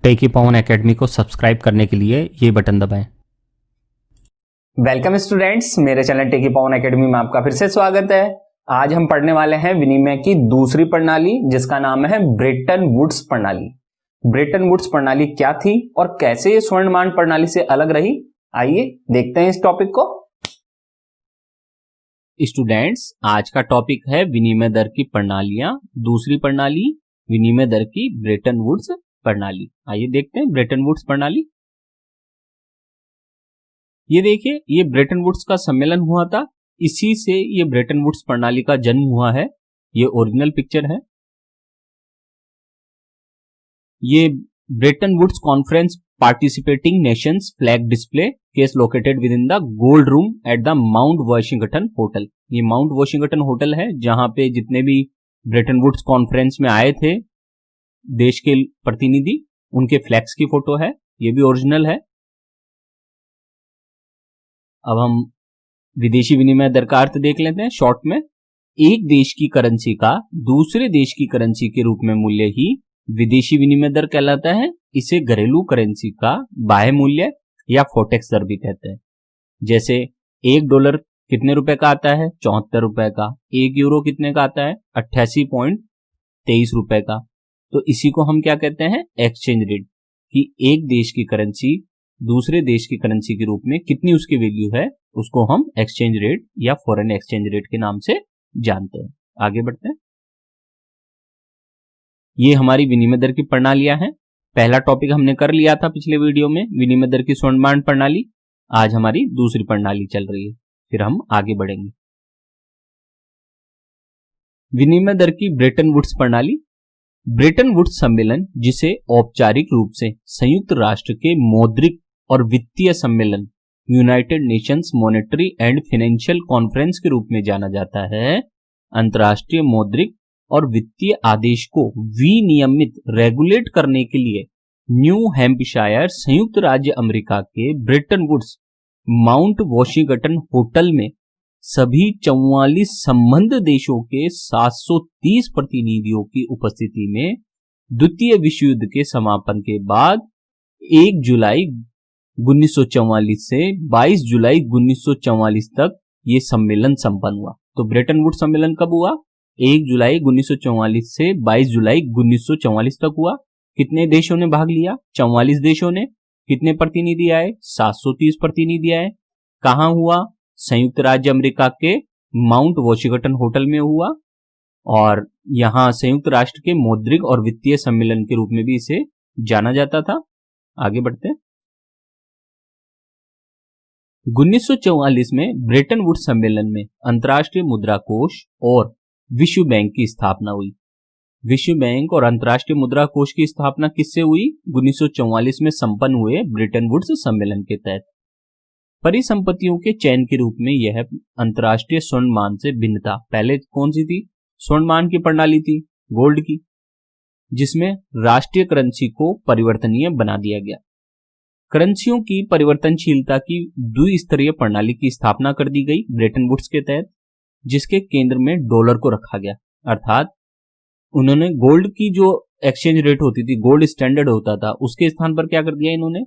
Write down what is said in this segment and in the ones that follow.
टेकी पवन academy को subscribe करने के लिए ये बटन दबाएं। वेलकम स्टूडेंट्स, मेरे चैनल टेकी पवन एकेडमी में आपका फिर से स्वागत है। आज हम पढ़ने वाले हैं विनिमय की दूसरी प्रणाली, जिसका नाम है ब्रेटन वुड्स प्रणाली। ब्रेटन वुड्स प्रणाली क्या थी और कैसे ये स्वर्णमान प्रणाली से अलग रही, आइए देखते हैं इस टॉपिक को। स्टूडेंट्स, आज का टॉपिक है विनिमय दर की प्रणालियां, दूसरी प्रणाली विनिमय दर की ब्रेटन वुड्स प्रणाली। आइए देखते हैं ब्रेटन वुड्स प्रणाली। ये देखिए, ये ब्रेटन वुड्स का सम्मेलन हुआ था, इसी से ये ब्रेटन वुड्स प्रणाली का जन्म हुआ है। ये ओरिजिनल पिक्चर है। ये Bretton Woods conference participating nations flag display case located within the gold room at the Mount Washington hotel. ये माउंट वॉशिंगटन होटल है जहां पे जितने भी ब्रेटन वुड्स कॉन्फ्रेंस में आए थे देश के प्रतिनिधि, उनके फ्लैग्स की फोटो है। ये भी ओरिजिनल है। अब हम विदेशी विनिमय दर का अर्थ देख लेते हैं शॉर्ट में। एक देश की करेंसी का दूसरे देश की करेंसी के रूप में मूल्य ही विदेशी विनिमय दर कहलाता है। इसे घरेलू करेंसी का बाह्य मूल्य या फोटेक्स दर भी कहते हैं। जैसे $1 कितने रुपए का आता है? 74 रुपए का। €1 कितने का आता है? 88.23 रुपए का। तो इसी को हम क्या कहते हैं? Exchange rate. कि एक देश की करेंसी दूसरे देश की करेंसी के रूप में कितनी उसकी वैल्यू है, उसको हम एक्सचेंज रेट या फॉरेन एक्सचेंज रेट के नाम से जानते हैं। आगे बढ़ते हैं। ये हमारी विनिमय दर की प्रणालियां हैं। पहला टॉपिक हमने कर लिया था पिछले वीडियो में, विनिमय दर की स्वर्णमान प्रणाली। आज हमारी दूसरी प्रणाली चल रही है, फिर हम आगे बढ़ेंगे। विनिमय दर की ब्रेटन वुड्स प्रणाली। ब्रेटन वुड्स सम्मेलन, जिसे औपचारिक रूप से संयुक्त राष्ट्र के मौद्रिक और वित्तीय सम्मेलन United Nations monetary and financial conference के रूप में जाना जाता है, अंतर्राष्ट्रीय मौद्रिक और वित्तीय आदेश को विनियमित रेगुलेट करने के लिए न्यू हैम्पशायर संयुक्त राज्य अमेरिका के Bretton Woods Mount Washington hotel में सभी 44 संबद्ध देशों के 730 प्रतिनिधियों की उपस्थिति में द्वितीय विश्व युद्ध के समापन के बाद 1 जुलाई 1944 से 22 जुलाई 1944 तक ये सम्मेलन संपन्न हुआ। तो ब्रेटन वुड्स सम्मेलन कब हुआ? 1 जुलाई 1944 से 22 जुलाई 1944 तक हुआ। कितने देशों ने भाग लिया? 44 देशों ने। कितने प्रतिनिधि आए? 730 प्रतिनिधि आए। कहां हुआ? संयुक्त राज्य अमेरिका के माउंट वॉशिंगटन होटल में हुआ, और यहां संयुक्त राष्ट्र के मौद्रिक और वित्तीय सम्मेलन के रूप में भी इसे जाना जाता था। आगे बढ़ते हैं। 1944 में ब्रेटन वुड्स सम्मेलन में अंतर्राष्ट्रीय मुद्रा कोष और विश्व बैंक की स्थापना हुई। विश्व बैंक और अंतर्राष्ट्रीय मुद्रा कोष की स्थापना किससे हुई? 1944 में संपन्न हुए ब्रेटन वुड्स सम्मेलन के तहत। परिसंपत्तियों के चयन के रूप में यह अंतर्राष्ट्रीय स्वर्णमान से भिन्न था। पहले कौन सी थी? स्वर्णमान की प्रणाली थी, गोल्ड की, जिसमें राष्ट्रीय करेंसी को परिवर्तनीय बना दिया गया। करेंसियों की परिवर्तनशीलता की द्विस्तरीय प्रणाली की स्थापना कर दी गई ब्रेटन वुड्स के तहत, जिसके केंद्र में डॉलर को रखा गया। अर्थात उन्होंने गोल्ड की जो एक्सचेंज रेट होती थी, गोल्ड स्टैंडर्ड होता था, उसके स्थान पर क्या कर दिया इन्होंने?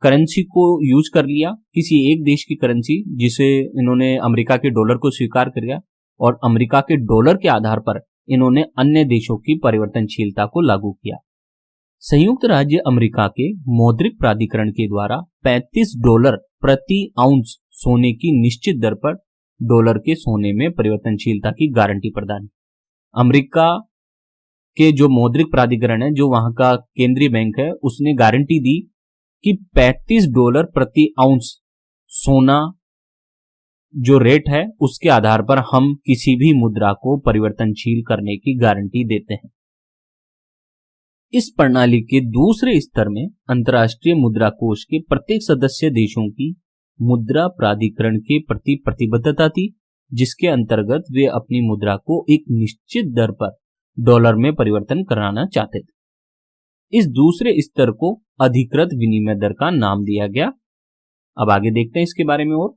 करेंसी को यूज कर लिया, किसी एक देश की करेंसी, जिसे इन्होंने अमेरिका के डॉलर को स्वीकार कर लिया, और अमेरिका के डॉलर के आधार पर इन्होंने अन्य देशों की परिवर्तनशीलता को लागू किया। संयुक्त राज्य अमेरिका के मौद्रिक प्राधिकरण के द्वारा $35 प्रति आउंस सोने की निश्चित दर पर डॉलर के सोने में परिवर्तनशीलता की गारंटी प्रदान। अमेरिका के जो मौद्रिक प्राधिकरण है, जो वहां का केंद्रीय बैंक है, उसने गारंटी दी कि $35 प्रति आउंस सोना जो रेट है, उसके आधार पर हम किसी भी मुद्रा को परिवर्तनशील करने की गारंटी देते हैं। इस प्रणाली के दूसरे स्तर में अंतर्राष्ट्रीय मुद्रा कोष के प्रत्येक सदस्य देशों की मुद्रा प्राधिकरण के प्रति प्रतिबद्धता थी, जिसके अंतर्गत वे अपनी मुद्रा को एक निश्चित दर पर डॉलर में परिवर्तन कराना चाहते थे। इस दूसरे स्तर को अधिकृत विनिमय दर का नाम दिया गया। अब आगे देखते हैं इसके बारे में और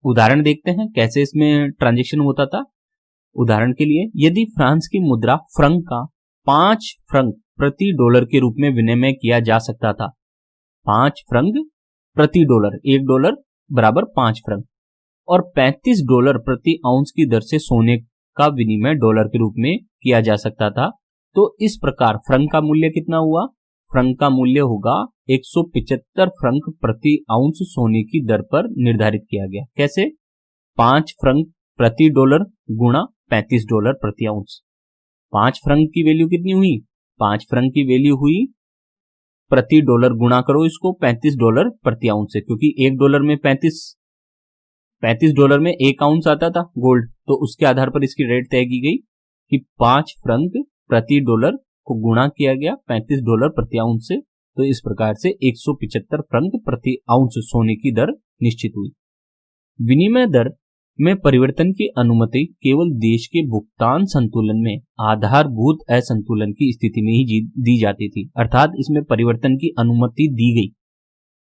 उदाहरण देखते हैं कैसे इसमें ट्रांजैक्शन होता था। उदाहरण के लिए, यदि फ्रांस की मुद्रा फ्रंक का 5 फ्रंक प्रति डॉलर के रूप में विनिमय किया जा सकता था। 5 फ्रंक प्रति डॉलर, $1 बराबर 5 फ्रंक, और $35 प्रति आउंस की दर से सोने का विनिमय डॉलर के रूप में किया जा सकता था। तो इस प्रकार फ्रंक का मूल्य कितना हुआ? फ्रंक का मूल्य होगा 175 फ्रंक प्रति आउंस सोने की दर पर निर्धारित किया गया। कैसे? 5 फ्रंक प्रति डॉलर गुणा $35 प्रति आउंस। 5 फ्रंक की वैल्यू कितनी हुई? 5 फ्रंक की वैल्यू हुई प्रति डॉलर गुणा करो इसको $35 प्रति आउंस से, क्योंकि $1 में 35 डॉलर में 1 आउंस आता था गोल्ड, तो उसके आधार पर इसकी रेट तय की गई कि 5 फ्रंक प्रति डॉलर को गुणा किया गया $35 प्रति आउंस से। तो इस प्रकार से 175 फ्रंक प्रति आउंस सोने की दर निश्चित हुई। विनिमय दर में परिवर्तन की अनुमति केवल देश के भुगतान संतुलन में आधारभूत असंतुलन की स्थिति में ही दी जाती थी, अर्थात इसमें परिवर्तन की अनुमति दी गई।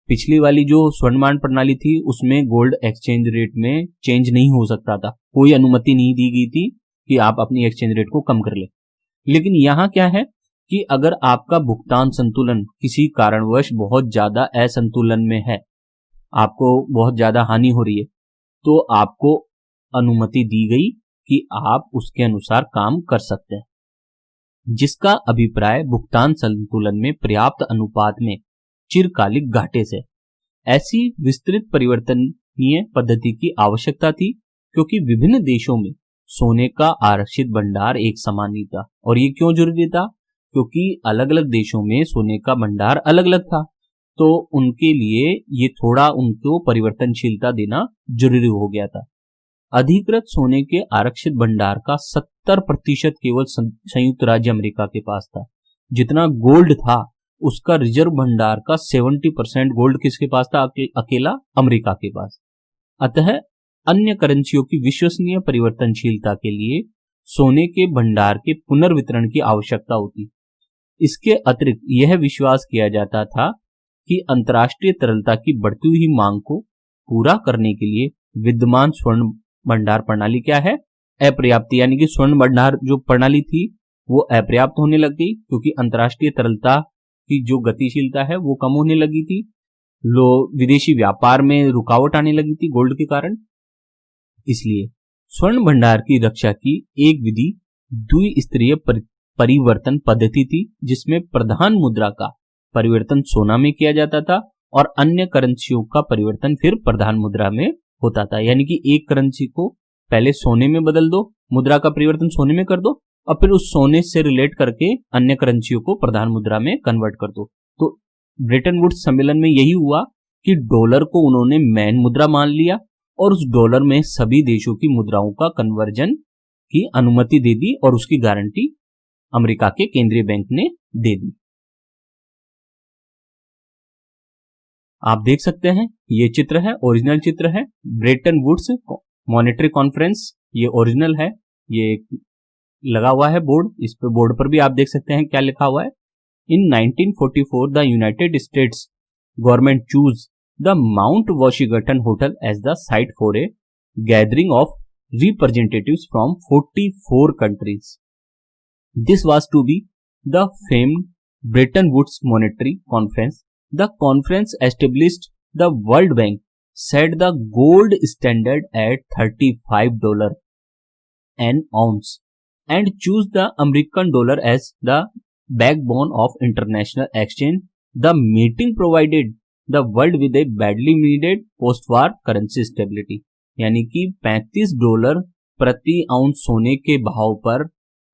पिछली वाली जो स्वर्णमान प्रणाली थी उसमें गोल्ड एक्सचेंज रेट में चेंज नहीं हो सकता था, कोई अनुमति नहीं दी गई थी कि आप अपनी एक्सचेंज रेट को कम कर ले। लेकिन यहाँ क्या है कि अगर आपका भुगतान संतुलन किसी कारणवश बहुत ज्यादा असंतुलन में है, आपको बहुत ज्यादा हानि हो रही है, तो आपको अनुमति दी गई कि आप उसके अनुसार काम कर सकते हैं, जिसका अभिप्राय भुगतान संतुलन में पर्याप्त अनुपात में चिरकालिक घाटे से। ऐसी विस्तृत परिवर्तनीय पद्धति की आवश्यकता थी क्योंकि विभिन्न देशों में सोने का आरक्षित भंडार एक समान नहीं था। और ये क्यों जरूरी था? क्योंकि अलग अलग देशों में सोने का भंडार अलग अलग था, तो उनके लिए ये थोड़ा उनको परिवर्तनशीलता देना जरूरी हो गया था। अधिकृत सोने के आरक्षित भंडार का 70% केवल संयुक्त राज्य अमेरिका के पास था। जितना गोल्ड था उसका रिजर्व भंडार का 70% गोल्ड किसके पास था? अकेला अमेरिका के पास। अतः अन्य करेंसियों की विश्वसनीय परिवर्तनशीलता के लिए सोने के भंडार के पुनर्वितरण की आवश्यकता होती। इसके अतिरिक्त यह विश्वास किया जाता था कि अंतर्राष्ट्रीय तरलता की बढ़ती हुई मांग को पूरा करने के लिए विद्यमान स्वर्ण भंडार प्रणाली क्या है? अपर्याप्त, यानी कि स्वर्ण भंडार जो प्रणाली थी वो अपर्याप्त होने लग गई, क्योंकि अंतर्राष्ट्रीय तरलता की जो गतिशीलता है वो कम होने लगी थी। विदेशी व्यापार में रुकावट आने लगी थी गोल्ड के कारण। इसलिए स्वर्ण भंडार की रक्षा की एक विधि द्विस्तरीय परिवर्तन पद्धति थी, जिसमें प्रधान मुद्रा का परिवर्तन सोना में किया जाता था और अन्य करेंसियों का परिवर्तन फिर प्रधान मुद्रा में होता था। यानी कि एक करेंसी को पहले सोने में बदल दो, मुद्रा का परिवर्तन सोने में कर दो, और फिर उस सोने से रिलेट करके अन्य करेंसियों को प्रधान मुद्रा में कन्वर्ट कर दो। तो ब्रेटन वुड्स सम्मेलन में यही हुआ कि डॉलर को उन्होंने मेन मुद्रा मान लिया और उस डॉलर में सभी देशों की मुद्राओं का कन्वर्जन की अनुमति दे दी और उसकी गारंटी अमेरिका के केंद्रीय बैंक ने दे दी। आप देख सकते हैं ये चित्र है, ओरिजिनल चित्र है ब्रेटन वुड्स मॉनेटरी कॉन्फ्रेंस। ये ओरिजिनल है, ये लगा हुआ है बोर्ड, इस पे बोर्ड पर भी आप देख सकते हैं क्या लिखा हुआ है। इन 1944 the United states government choose the Mount Washington Hotel as the site for a gathering of representatives from 44 countries. This was to be the famed Bretton Woods Monetary Conference. The conference established the World Bank set the gold standard at $35 an ounce and chose the American dollar as the backbone of international exchange. The meeting provided the world with A badly needed post war currency stability. यानी कि $35 प्रति ounce सोने के भाव पर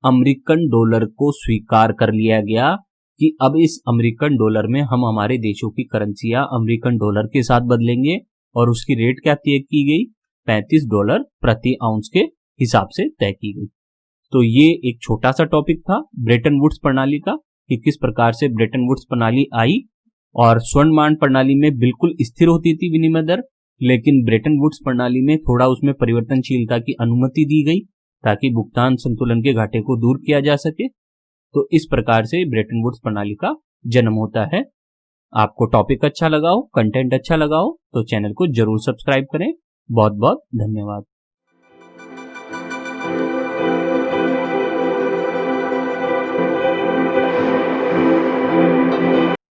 American dollar को स्वीकार कर लिया गया कि अब इस अमेरिकन डॉलर में हम हमारे देशों की करेंसियां अमेरिकन डॉलर के साथ बदलेंगे, और उसकी रेट क्या तय की गई? $35 प्रति आउंस के हिसाब से तय की गई। तो ये एक छोटा सा टॉपिक था ब्रेटन वुड्स प्रणाली का कि किस प्रकार से ब्रेटन वुड्स प्रणाली आई। और स्वर्णमान प्रणाली में बिल्कुल स्थिर होती थी विनिमय दर, लेकिन ब्रेटन वुड्स प्रणाली में थोड़ा उसमें परिवर्तनशीलता की अनुमति दी गई ताकि भुगतान संतुलन के घाटे को दूर किया जा सके। तो इस प्रकार से ब्रेटन वुड्स प्रणाली का जन्म होता है। आपको टॉपिक अच्छा लगा हो, कंटेंट अच्छा लगा हो तो चैनल को जरूर सब्सक्राइब करें। बहुत बहुत धन्यवाद।